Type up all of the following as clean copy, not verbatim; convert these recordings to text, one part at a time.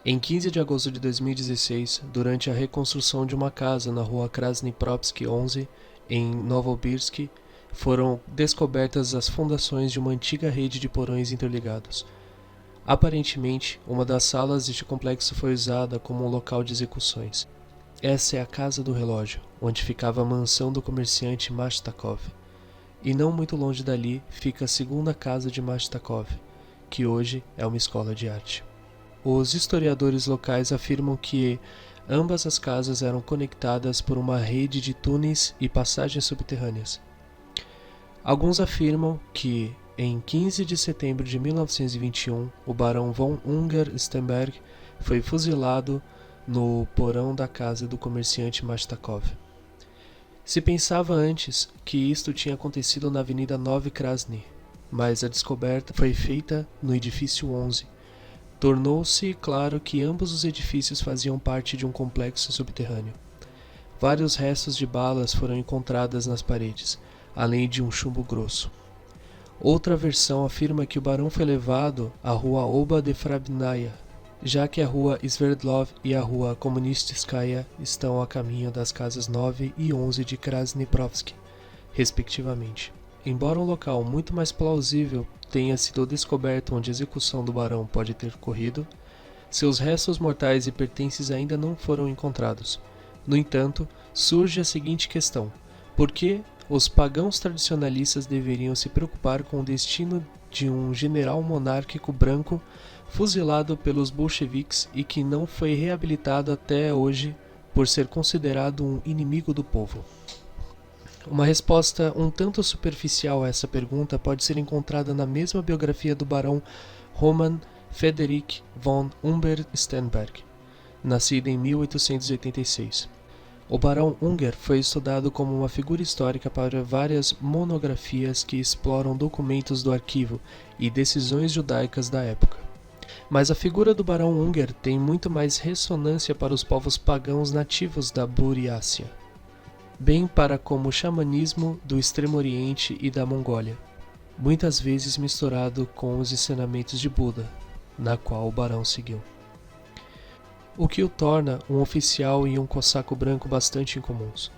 Em 15 de agosto de 2016, durante a reconstrução de uma casa na rua Krasny Propsky 11, em Novosibirsk, foram descobertas as fundações de uma antiga rede de porões interligados. Aparentemente, uma das salas deste complexo foi usada como um local de execuções. Essa é a Casa do Relógio, onde ficava a mansão do comerciante Mastakov. E não muito longe dali fica a segunda casa de Mastakov, que hoje é uma escola de arte. Os historiadores locais afirmam que ambas as casas eram conectadas por uma rede de túneis e passagens subterrâneas. Alguns afirmam que, em 15 de setembro de 1921, o barão von Unger-Sternberg foi fuzilado no porão da casa do comerciante Mastakov. Se pensava antes que isto tinha acontecido na Avenida Nove Krasny, mas a descoberta foi feita no edifício 11. Tornou-se claro que ambos os edifícios faziam parte de um complexo subterrâneo. Vários restos de balas foram encontrados nas paredes, além de um chumbo grosso. Outra versão afirma que o barão foi levado à rua Oba de Frabnaya, já que a rua Sverdlov e a rua Kommunistskaya estão a caminho das casas 9 e 11 de Krasny Propsky, respectivamente. Embora um local muito mais plausível tenha sido descoberto onde a execução do barão pode ter ocorrido, seus restos mortais e pertences ainda não foram encontrados. No entanto, surge a seguinte questão: por que os pagãos tradicionalistas deveriam se preocupar com o destino de um general monárquico branco fuzilado pelos bolcheviques e que não foi reabilitado até hoje por ser considerado um inimigo do povo? Uma resposta um tanto superficial a essa pergunta pode ser encontrada na mesma biografia do barão Roman Frederick von Unger-Sternberg, nascido em 1886. O barão Unger foi estudado como uma figura histórica para várias monografias que exploram documentos do arquivo e decisões judaicas da época. Mas a figura do barão Unger tem muito mais ressonância para os povos pagãos nativos da Buriácia, bem para como o xamanismo do Extremo Oriente e da Mongólia, muitas vezes misturado com os ensinamentos de Buda, na qual o barão seguiu. O que o torna um oficial e um cossaco branco bastante incomuns.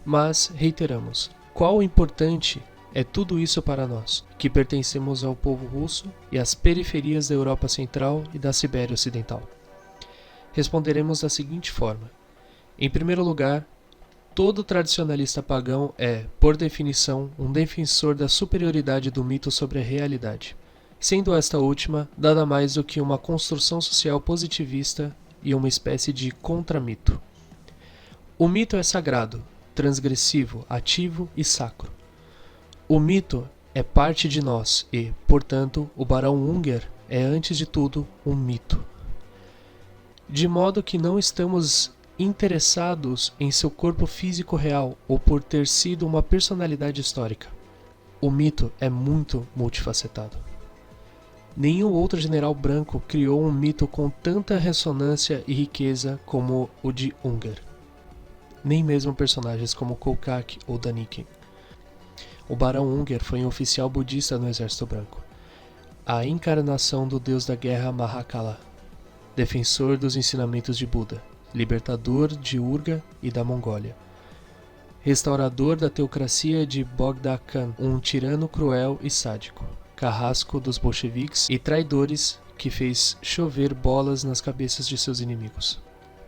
Mas, reiteramos, qual importante é tudo isso para nós, que pertencemos ao povo russo e às periferias da Europa Central e da Sibéria Ocidental? Responderemos da seguinte forma. Em primeiro lugar, todo tradicionalista pagão é, por definição, um defensor da superioridade do mito sobre a realidade, sendo esta última nada mais do que uma construção social positivista e uma espécie de contramito. O mito é sagrado, transgressivo, ativo e sacro. O mito é parte de nós e, portanto, o barão Unger é, antes de tudo, um mito. De modo que não estamos interessados em seu corpo físico real ou por ter sido uma personalidade histórica. O mito é muito multifacetado. Nenhum outro general branco criou um mito com tanta ressonância e riqueza como o de Unger. Nem mesmo personagens como Kolchak ou Danikin. O barão Unger foi um oficial budista no Exército Branco, a encarnação do deus da guerra Mahakala, defensor dos ensinamentos de Buda, libertador de Urga e da Mongólia, restaurador da teocracia de Bogdan Khan, um tirano cruel e sádico, carrasco dos bolcheviques e traidores que fez chover bolas nas cabeças de seus inimigos.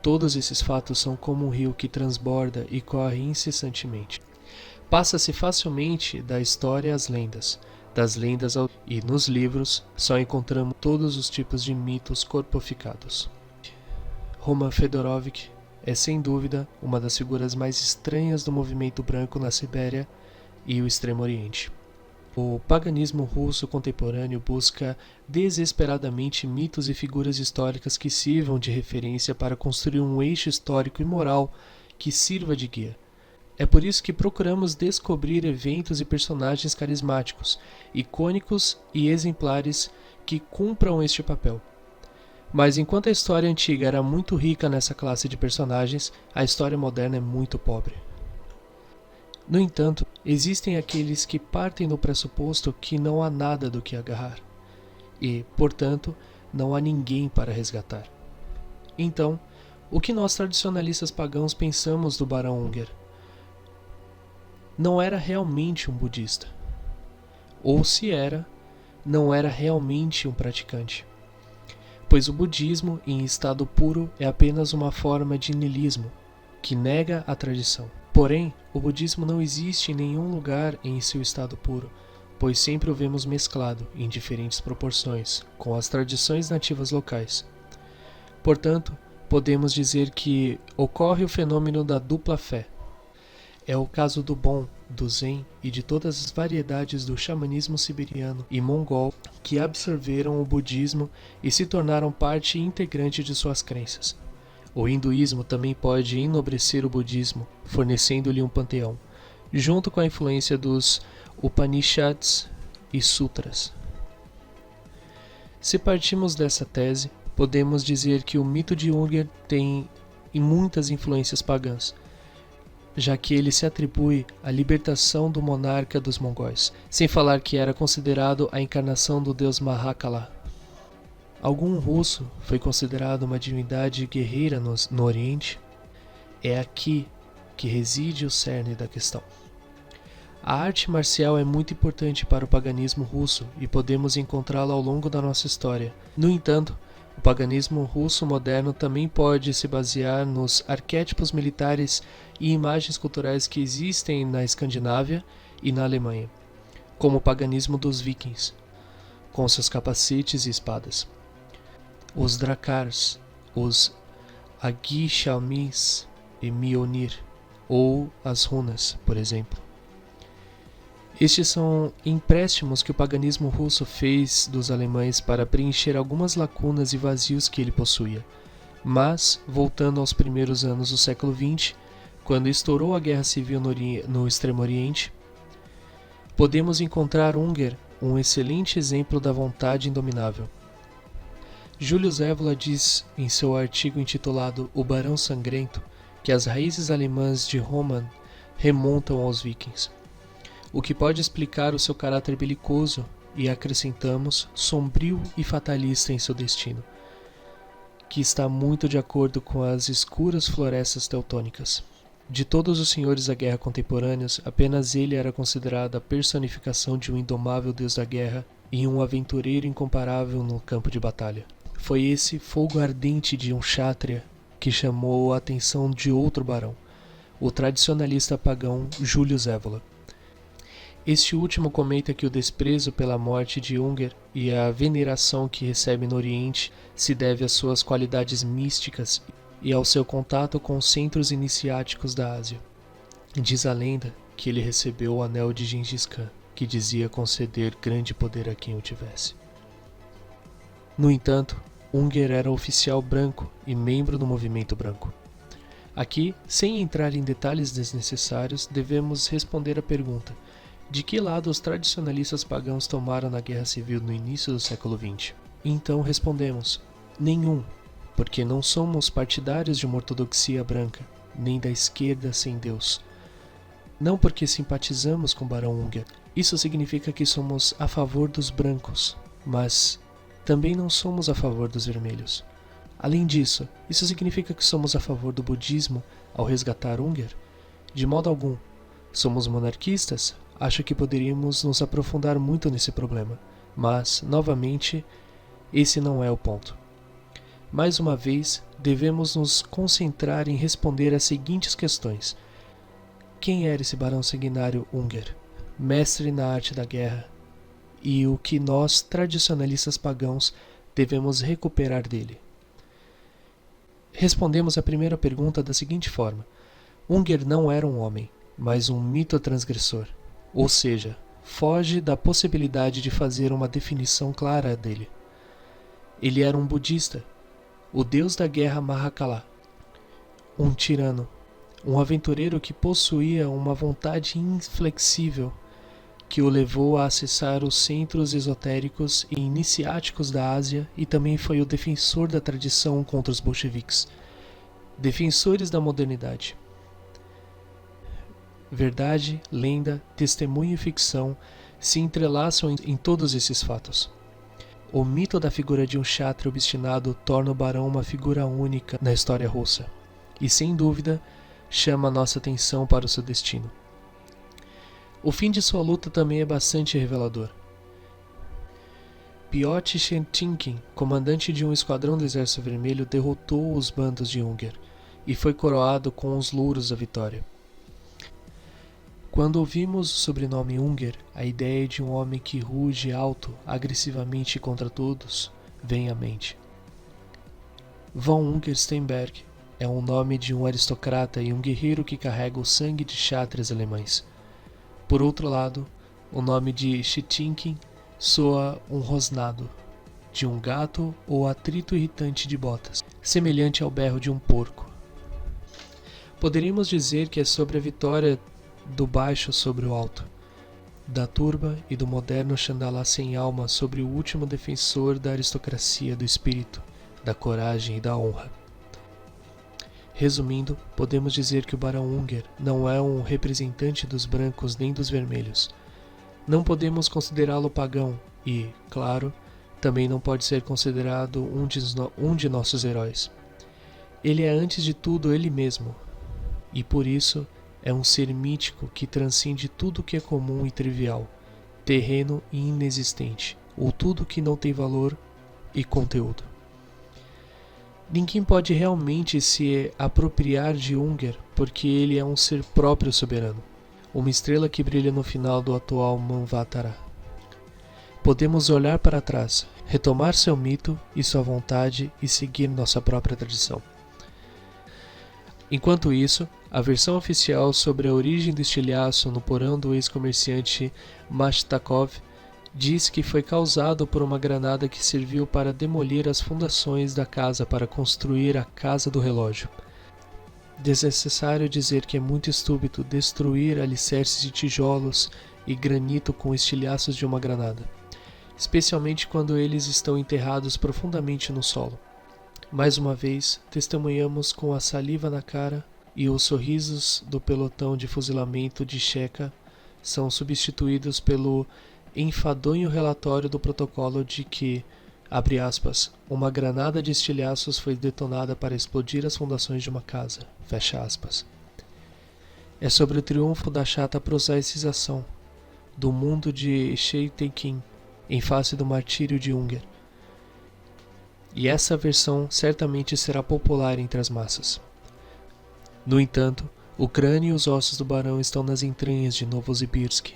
Todos esses fatos são como um rio que transborda e corre incessantemente. Passa-se facilmente da história às lendas, das lendas ao... e nos livros só encontramos todos os tipos de mitos corporificados. Roman Fedorovich é sem dúvida uma das figuras mais estranhas do movimento branco na Sibéria e o Extremo Oriente. O paganismo russo contemporâneo busca desesperadamente mitos e figuras históricas que sirvam de referência para construir um eixo histórico e moral que sirva de guia. É por isso que procuramos descobrir eventos e personagens carismáticos, icônicos e exemplares que cumpram este papel. Mas enquanto a história antiga era muito rica nessa classe de personagens, a história moderna é muito pobre. No entanto, existem aqueles que partem do pressuposto que não há nada do que agarrar e, portanto, não há ninguém para resgatar. Então, o que nós tradicionalistas pagãos pensamos do Barão Unger? Não era realmente um budista. Ou se era, não era realmente um praticante. Pois o budismo, em estado puro, é apenas uma forma de niilismo, que nega a tradição. Porém, o budismo não existe em nenhum lugar em seu estado puro, pois sempre o vemos mesclado, em diferentes proporções, com as tradições nativas locais. Portanto, podemos dizer que ocorre o fenômeno da dupla fé. É o caso do Bon, do Zen e de todas as variedades do xamanismo siberiano e mongol que absorveram o budismo e se tornaram parte integrante de suas crenças. O hinduísmo também pode enobrecer o budismo, fornecendo-lhe um panteão, junto com a influência dos Upanishads e Sutras. Se partimos dessa tese, podemos dizer que o mito de Unger tem muitas influências pagãs, já que ele se atribui à libertação do monarca dos mongóis, sem falar que era considerado a encarnação do deus Mahakala. Algum russo foi considerado uma divindade guerreira no Oriente? É aqui que reside o cerne da questão. A arte marcial é muito importante para o paganismo russo e podemos encontrá-la ao longo da nossa história. No entanto, o paganismo russo moderno também pode se basear nos arquétipos militares e imagens culturais que existem na Escandinávia e na Alemanha, como o paganismo dos vikings, com seus capacetes e espadas. Os Drakars, os Agni-Shalmis e Mjolnir, ou as runas, por exemplo. Estes são empréstimos que o paganismo russo fez dos alemães para preencher algumas lacunas e vazios que ele possuía. Mas, voltando aos primeiros anos do século XX, quando estourou a Guerra Civil no Extremo Oriente, podemos encontrar Unger um excelente exemplo da vontade indominável. Julius Evola diz em seu artigo intitulado O Barão Sangrento que as raízes alemãs de Roman remontam aos vikings, o que pode explicar o seu caráter belicoso e, acrescentamos, sombrio e fatalista em seu destino, que está muito de acordo com as escuras florestas teutônicas. De todos os senhores da guerra contemporâneos, apenas ele era considerado a personificação de um indomável deus da guerra e um aventureiro incomparável no campo de batalha. Foi esse fogo ardente de um kshatriya que chamou a atenção de outro barão, o tradicionalista pagão Julius Evola. Este último comenta que o desprezo pela morte de Unger e a veneração que recebe no Oriente se deve às suas qualidades místicas e ao seu contato com os centros iniciáticos da Ásia. Diz a lenda que ele recebeu o anel de Gengis Khan, que dizia conceder grande poder a quem o tivesse. No entanto, Unger era oficial branco e membro do movimento branco. Aqui, sem entrar em detalhes desnecessários, devemos responder à pergunta: de que lado os tradicionalistas pagãos tomaram na Guerra Civil no início do século XX? Então respondemos: nenhum, porque não somos partidários de uma ortodoxia branca, nem da esquerda sem Deus. Não porque simpatizamos com Barão Unger. Isso significa que somos a favor dos brancos, mas também não somos a favor dos vermelhos. Além disso, isso significa que somos a favor do budismo ao resgatar Unger? De modo algum. Somos monarquistas? Acho que poderíamos nos aprofundar muito nesse problema, mas, novamente, esse não é o ponto. Mais uma vez, devemos nos concentrar em responder às seguintes questões. Quem era esse barão sanguinário Unger, mestre na arte da guerra, e o que nós, tradicionalistas pagãos, devemos recuperar dele? Respondemos a primeira pergunta da seguinte forma: Unger não era um homem, mas um mito transgressor, ou seja, foge da possibilidade de fazer uma definição clara dele. Ele era um budista, o deus da guerra Mahakala, um tirano, um aventureiro que possuía uma vontade inflexível que o levou a acessar os centros esotéricos e iniciáticos da Ásia e também foi o defensor da tradição contra os bolcheviques, defensores da modernidade. Verdade, lenda, testemunho e ficção se entrelaçam em todos esses fatos. O mito da figura de um kshatriya obstinado torna o barão uma figura única na história russa, e sem dúvida chama nossa atenção para o seu destino. O fim de sua luta também é bastante revelador. Piotr Shetchinkin, comandante de um esquadrão do Exército Vermelho, derrotou os bandos de Unger e foi coroado com os louros da vitória. Quando ouvimos o sobrenome Unger, a ideia de um homem que ruge alto, agressivamente contra todos, vem à mente. Von Ungern-Sternberg é o nome de um aristocrata e um guerreiro que carrega o sangue de chátrias alemães. Por outro lado, o nome de Shetchinkin soa um rosnado de um gato ou atrito irritante de botas, semelhante ao berro de um porco. Poderíamos dizer que é sobre a vitória do baixo sobre o alto, da turba e do moderno Chandala sem alma sobre o último defensor da aristocracia do espírito, da coragem e da honra. Resumindo, podemos dizer que o Barão Unger não é um representante dos brancos nem dos vermelhos. Não podemos considerá-lo pagão e, claro, também não pode ser considerado um de nossos heróis. Ele é antes de tudo ele mesmo, e por isso é um ser mítico que transcende tudo que é comum e trivial, terreno e inexistente, ou tudo que não tem valor e conteúdo. Ninguém pode realmente se apropriar de Unger porque ele é um ser próprio soberano, uma estrela que brilha no final do atual Manvantara. Podemos olhar para trás, retomar seu mito e sua vontade e seguir nossa própria tradição. Enquanto isso, a versão oficial sobre a origem do estilhaço no porão do ex-comerciante Mashtakov diz que foi causado por uma granada que serviu para demolir as fundações da casa para construir a Casa do Relógio. Desnecessário dizer que é muito estúpido destruir alicerces de tijolos e granito com estilhaços de uma granada, especialmente quando eles estão enterrados profundamente no solo. Mais uma vez, testemunhamos com a saliva na cara e os sorrisos do pelotão de fuzilamento de Checa são substituídos pelo enfadonho relatório do protocolo de que, abre aspas, uma granada de estilhaços foi detonada para explodir as fundações de uma casa, fecha aspas. É sobre o triunfo da chata prosaicização do mundo de Shetchinkin em face do martírio de Unger. E essa versão certamente será popular entre as massas. No entanto, o crânio e os ossos do barão estão nas entranhas de Novosibirsk.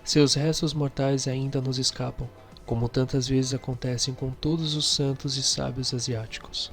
Seus restos mortais ainda nos escapam, como tantas vezes acontecem com todos os santos e sábios asiáticos.